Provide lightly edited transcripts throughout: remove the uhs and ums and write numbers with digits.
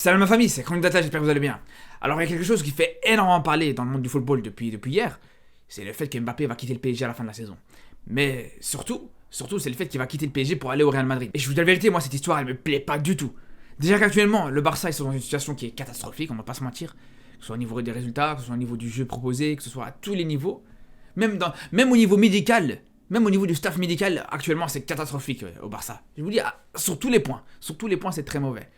Salut ma famille, c'est Chronique Data, j'espère que vous allez bien. Alors il y a quelque chose qui fait énormément parler dans le monde du football depuis hier, c'est le fait que Mbappé va quitter le PSG à la fin de la saison. Mais surtout, c'est le fait qu'il va quitter le PSG pour aller au Real Madrid. Et je vous dis la vérité, moi cette histoire elle me plaît pas du tout. Déjà qu'actuellement, le Barça ils sont dans une situation qui est catastrophique, on va pas se mentir. Que ce soit au niveau des résultats, que ce soit au niveau du jeu proposé, que ce soit à tous les niveaux. Même au niveau médical, même au niveau du staff médical, actuellement c'est catastrophique au Barça. Je vous dis, sur tous les points c'est très mauvais.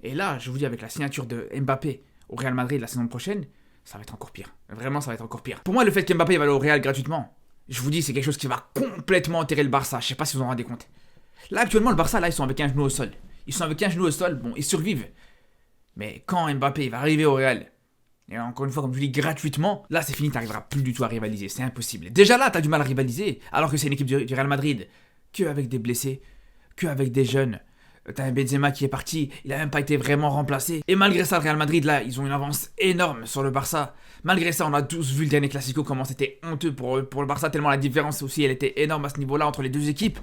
Et là, je vous dis, avec la signature de Mbappé au Real Madrid la saison prochaine, ça va être encore pire. Vraiment, ça va être encore pire. Pour moi, le fait qu'Mbappé va aller au Real gratuitement, je vous dis, c'est quelque chose qui va complètement enterrer le Barça. Je sais pas si vous en rendez compte. Là, actuellement, le Barça, là, ils sont avec un genou au sol. Bon, ils survivent. Mais quand Mbappé va arriver au Real, et encore une fois, comme je vous dis, gratuitement, là, c'est fini, t'arriveras plus du tout à rivaliser. C'est impossible. Déjà là, t'as du mal à rivaliser, alors que c'est une équipe du Real Madrid, que avec des blessés, que avec des jeunes. T'as un Benzema qui est parti, il a même pas été vraiment remplacé. Et malgré ça, le Real Madrid, là, ils ont une avance énorme sur le Barça. Malgré ça, on a tous vu le dernier Classico, comment c'était honteux pour le Barça, tellement la différence aussi, elle était énorme à ce niveau-là entre les deux équipes.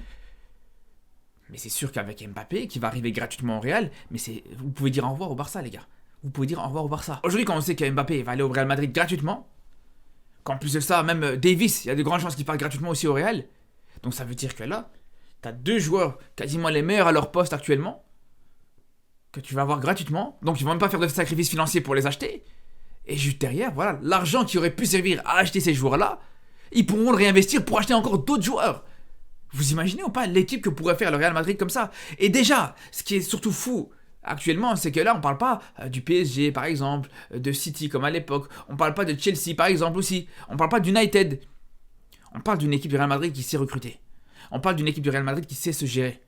Mais c'est sûr qu'avec Mbappé, qui va arriver gratuitement au Real, vous pouvez dire au revoir au Barça, les gars. Vous pouvez dire au revoir au Barça. Aujourd'hui, quand on sait que Mbappé va aller au Real Madrid gratuitement, qu'en plus de ça, même Davis, il y a de grandes chances qu'il parte gratuitement aussi au Real. Donc ça veut dire que là, t'as deux joueurs quasiment les meilleurs à leur poste actuellement, que tu vas avoir gratuitement, donc ils vont même pas faire de sacrifices financiers pour les acheter. Et juste derrière, voilà, l'argent qui aurait pu servir à acheter ces joueurs-là, ils pourront le réinvestir pour acheter encore d'autres joueurs. Vous imaginez ou pas l'équipe que pourrait faire le Real Madrid comme ça? Et déjà, ce qui est surtout fou actuellement, c'est que là, on parle pas du PSG par exemple, de City comme à l'époque, on parle pas de Chelsea par exemple aussi, on parle pas d'United. On parle d'une équipe du Real Madrid qui sait recruter. On parle d'une équipe du Real Madrid qui sait se gérer.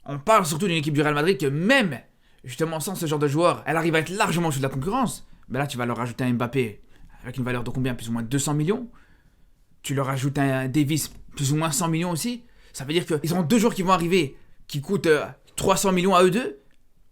On parle surtout d'une équipe du Real Madrid que même, justement sans ce genre de joueur, elle arrive à être largement au-dessus de la concurrence. Mais là, tu vas leur rajouter un Mbappé avec une valeur de combien? Plus ou moins 200 millions. Tu leur rajoutes un Davis, plus ou moins 100 millions aussi. Ça veut dire qu'ils auront deux joueurs qui vont arriver, qui coûtent 300 millions à eux deux,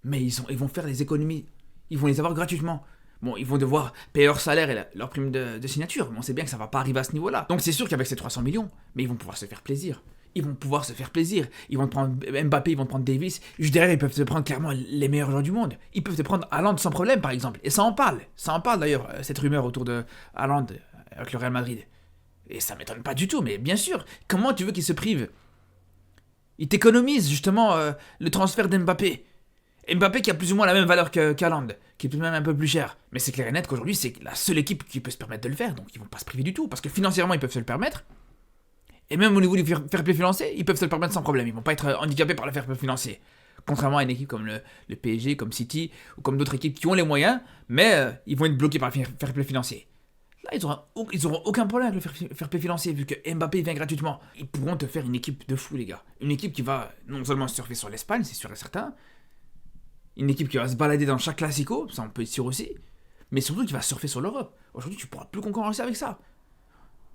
mais ils vont faire des économies. Ils vont les avoir gratuitement. Bon, ils vont devoir payer leur salaire et leur prime de signature, mais on sait bien que ça va pas arriver à ce niveau-là. Donc c'est sûr qu'avec ces 300 millions, mais ils vont pouvoir se faire plaisir. Ils vont te prendre Mbappé, ils vont te prendre Davis. Juste derrière, ils peuvent te prendre clairement les meilleurs joueurs du monde. Ils peuvent te prendre Haaland sans problème, par exemple. Et ça en parle. Ça en parle d'ailleurs, cette rumeur autour de Haaland avec le Real Madrid. Et ça m'étonne pas du tout, mais bien sûr. Comment tu veux qu'ils se privent? Ils t'économisent justement le transfert d'Mbappé. Mbappé qui a plus ou moins la même valeur qu'Haaland, qui est tout de même un peu plus cher. Mais c'est clair et net qu'aujourd'hui, c'est la seule équipe qui peut se permettre de le faire, donc ils vont pas se priver du tout, parce que financièrement, ils peuvent se le permettre. Et même au niveau du fair play financier, ils peuvent se le permettre sans problème. Ils vont pas être handicapés par le fair play financier. Contrairement à une équipe comme le PSG, comme City, ou comme d'autres équipes qui ont les moyens, mais ils vont être bloqués par le fair play financier. Là, ils auront aucun problème avec le fair play financier, vu que Mbappé vient gratuitement. Ils pourront te faire une équipe de fous, les gars. Une équipe qui va non seulement surfer sur l'Espagne, c'est sûr et certain, une équipe qui va se balader dans chaque classico, ça on peut être sûr aussi, mais surtout qui va surfer sur l'Europe. Aujourd'hui, tu pourras plus concurrencer avec ça.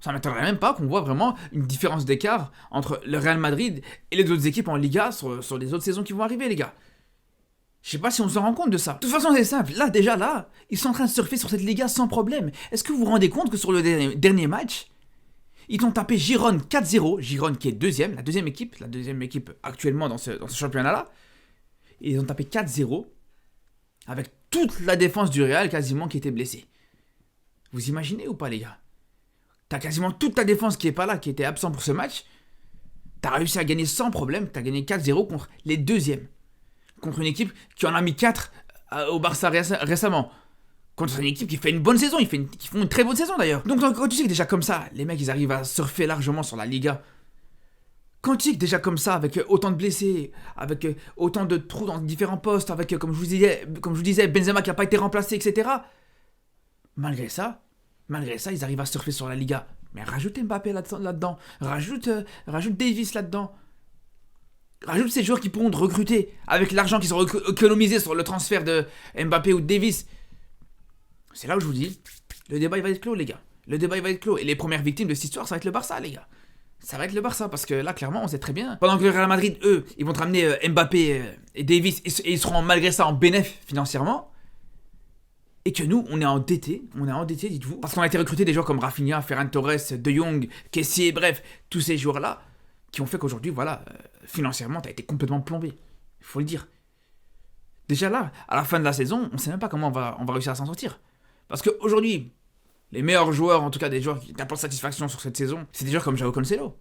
Ça m'étonnerait même pas qu'on voit vraiment une différence d'écart entre le Real Madrid et les autres équipes en Liga sur les autres saisons qui vont arriver, les gars. Je sais pas si on se rend compte de ça. De toute façon, c'est simple. Là, ils sont en train de surfer sur cette Liga sans problème. Est-ce que vous vous rendez compte que sur le dernier match, ils ont tapé Girone 4-0, Girone qui est la deuxième équipe actuellement dans ce championnat-là. Et ils ont tapé 4-0 avec toute la défense du Real quasiment qui était blessée. Vous imaginez ou pas, les gars? T'as quasiment toute ta défense qui est pas là, qui était absent pour ce match. T'as réussi à gagner sans problème. T'as gagné 4-0 contre les deuxièmes. Contre une équipe qui en a mis 4 au Barça récemment. Contre une équipe qui fait une bonne saison. Qui font une très bonne saison d'ailleurs. Donc quand tu sais que déjà comme ça, les mecs ils arrivent à surfer largement sur la Liga. Quand tu sais que déjà comme ça, avec autant de blessés, avec autant de trous dans différents postes, avec, comme je vous disais, Benzema qui n'a pas été remplacé, etc. Malgré ça, ils arrivent à surfer sur la Liga. Mais rajoute Mbappé là-dedans. Rajoute Davis là-dedans. Rajoute ces joueurs qui pourront te recruter avec l'argent qu'ils auront économisé sur le transfert de Mbappé ou de Davis. C'est là où je vous dis, le débat il va être clos, les gars. Le débat il va être clos. Et les premières victimes de cette histoire, ça va être le Barça, les gars. Ça va être le Barça, parce que là, clairement, on sait très bien. Pendant que le Real Madrid, eux, ils vont te ramener Mbappé et Davis, et ils seront malgré ça en bénéf financièrement. Et que nous, on est endettés, dites-vous. Parce qu'on a été recruté des joueurs comme Rafinha, Ferran Torres, De Jong, Kessié, bref, tous ces joueurs-là, qui ont fait qu'aujourd'hui, voilà, financièrement, t'as été complètement plombé. Il faut le dire. Déjà là, à la fin de la saison, on sait même pas comment on va réussir à s'en sortir. Parce qu'aujourd'hui, les meilleurs joueurs, en tout cas des joueurs qui n'apportent satisfaction sur cette saison, c'est des joueurs comme Joao Cancelo.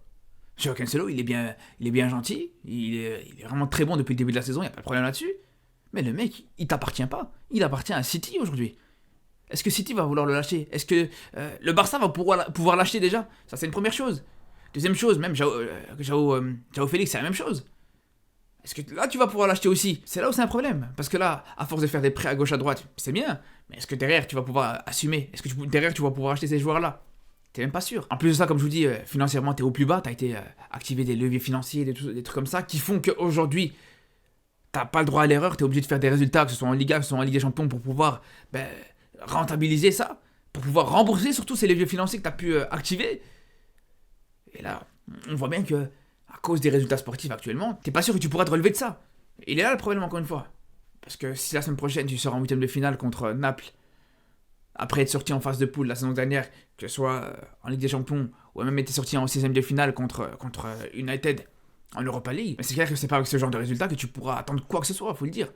Joao Cancelo, il est bien gentil, il est vraiment très bon depuis le début de la saison, il n'y a pas de problème là-dessus. Mais le mec, il t'appartient pas. Il appartient à City aujourd'hui. Est-ce que City va vouloir le lâcher? Est-ce que le Barça va pouvoir l'acheter déjà? Ça, c'est une première chose. Deuxième chose, même Joao Félix, c'est la même chose. Est-ce que là, tu vas pouvoir l'acheter aussi? C'est là où c'est un problème. Parce que là, à force de faire des prêts à gauche, à droite, c'est bien. Mais est-ce que derrière, tu vas pouvoir assumer? Est-ce que derrière, tu vas pouvoir acheter ces joueurs-là? T'es même pas sûr. En plus de ça, comme je vous dis, financièrement, t'es au plus bas. T'as été activé des leviers financiers, des trucs comme ça, qui font qu'aujourd'hui, t'as pas le droit à l'erreur. T'es obligé de faire des résultats, que ce soit en Liga, que ce soit en Ligue des Champions, pour pouvoir rentabiliser ça. Pour pouvoir rembourser surtout ces leviers financiers que t'as pu activer. Et là, on voit bien que à cause des résultats sportifs actuellement, t'es pas sûr que tu pourras te relever de ça. Il est là le problème encore une fois. Parce que si la semaine prochaine tu sors en huitième de finale contre Naples, après être sorti en phase de poule la saison dernière, que ce soit en Ligue des Champions, ou même été sorti en 16ème de finale contre United en Europa League, mais c'est clair que c'est pas avec ce genre de résultats que tu pourras attendre quoi que ce soit, faut le dire.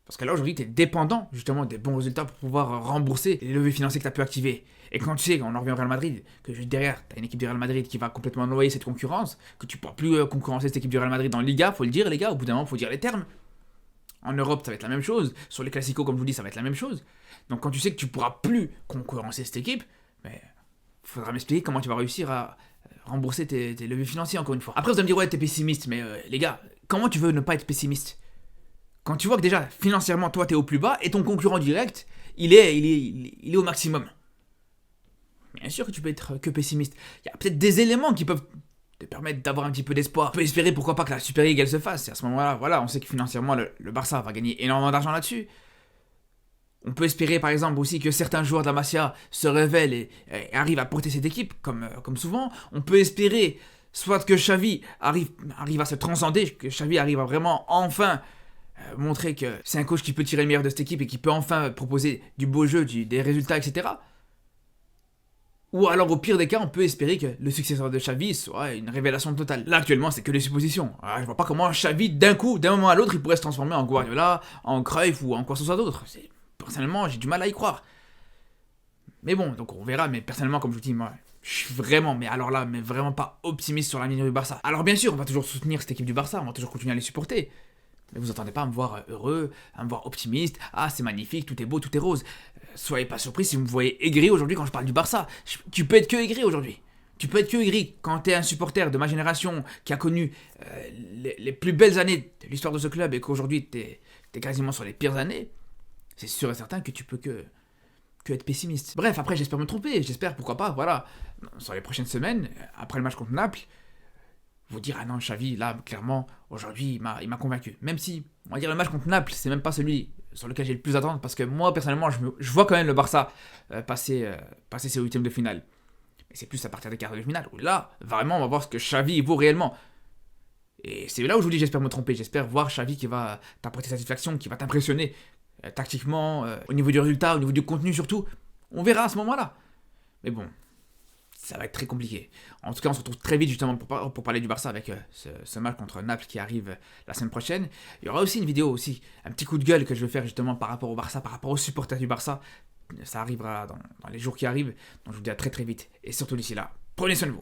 Parce que là, aujourd'hui, tu es dépendant, justement, des bons résultats pour pouvoir rembourser les leviers financiers que tu as pu activer. Et quand tu sais, quand on en revient au Real Madrid, que juste derrière, tu as une équipe du Real Madrid qui va complètement noyer cette concurrence, que tu ne pourras plus concurrencer cette équipe du Real Madrid en Liga, faut le dire, les gars, au bout d'un moment, faut dire les termes. En Europe, ça va être la même chose. Sur les classicos, comme je vous dis, ça va être la même chose. Donc quand tu sais que tu ne pourras plus concurrencer cette équipe, mais faudra m'expliquer comment tu vas réussir à rembourser tes leviers financiers, encore une fois. Après, vous allez me dire, ouais, t'es pessimiste, mais les gars, comment tu veux ne pas être pessimiste? Quand tu vois que déjà, financièrement, toi, t'es au plus bas, et ton concurrent direct, il est au maximum. Bien sûr que tu peux être que pessimiste. Il y a peut-être des éléments qui peuvent te permettre d'avoir un petit peu d'espoir. On peut espérer, pourquoi pas, que la Super League, elle se fasse. Et à ce moment-là, voilà, on sait que financièrement, le Barça va gagner énormément d'argent là-dessus. On peut espérer, par exemple, aussi que certains joueurs de la Masia se révèlent et arrivent à porter cette équipe, comme souvent. On peut espérer, soit que Xavi arrive à se transcender, que Xavi arrive à vraiment, enfin, montrer que c'est un coach qui peut tirer le meilleur de cette équipe et qui peut enfin proposer du beau jeu, des résultats, etc. Ou alors au pire des cas, on peut espérer que le successeur de Xavi soit une révélation totale. Là actuellement, c'est que des suppositions. Je vois pas comment Xavi, d'un moment à l'autre, il pourrait se transformer en Guardiola, en Cruyff ou en quoi que ce soit d'autre. Personnellement, j'ai du mal à y croire. Mais bon, donc on verra, mais personnellement, comme je vous dis, moi, je suis vraiment, mais alors là, mais vraiment pas optimiste sur l'avenir du Barça. Alors bien sûr, on va toujours soutenir cette équipe du Barça, on va toujours continuer à les supporter. Mais vous attendez pas à me voir heureux, à me voir optimiste. Ah, c'est magnifique, tout est beau, tout est rose. Soyez pas surpris si vous me voyez aigri aujourd'hui quand je parle du Barça. Tu peux être que aigri aujourd'hui. Tu peux être que aigri quand t'es un supporter de ma génération qui a connu les plus belles années de l'histoire de ce club et qu'aujourd'hui t'es quasiment sur les pires années. C'est sûr et certain que tu peux que être pessimiste. Bref, après j'espère me tromper. J'espère, pourquoi pas, voilà, sur les prochaines semaines, après le match contre Naples, vous dire, ah non, Xavi, là, clairement, aujourd'hui, il m'a convaincu. Même si, on va dire, le match contre Naples, c'est même pas celui sur lequel j'ai le plus d'attente, parce que moi, personnellement, je vois quand même le Barça passer ses huitièmes de finale. Mais c'est plus à partir des quarts de finale, où là, vraiment, on va voir ce que Xavi vaut réellement. Et c'est là où je vous dis, j'espère me tromper. J'espère voir Xavi qui va t'apporter satisfaction, qui va t'impressionner tactiquement, au niveau du résultat, au niveau du contenu surtout. On verra à ce moment-là. Mais bon, ça va être très compliqué. En tout cas, on se retrouve très vite justement pour parler du Barça avec ce match contre Naples qui arrive la semaine prochaine. Il y aura aussi une vidéo, aussi un petit coup de gueule que je vais faire justement par rapport au Barça, par rapport aux supporters du Barça. Ça arrivera dans les jours qui arrivent. Donc je vous dis à très très vite. Et surtout d'ici là, prenez soin de vous.